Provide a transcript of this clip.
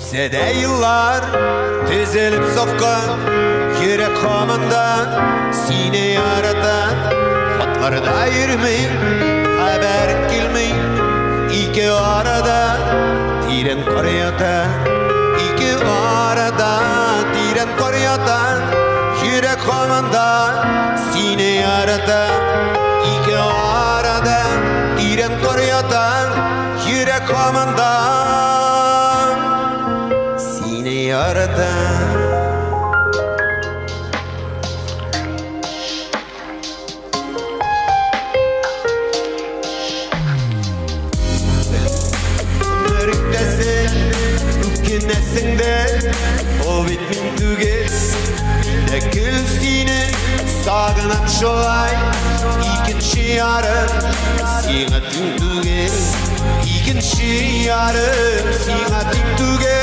Ötse yıllar tüzelip sokkan yürek komandan seni yaratan hatlarda yürümey haber kilmey iki arada tiren koryatan iki arada tiren koryatan yürek komandan seni yaratan iki arada tiren koryatan yürek komandan seni yaratan. Nesinde o bitmin tüge Dekil seni sağınan şolay İkinci yarım Sina tüm tüge İkinci yarım Sina tüm tüge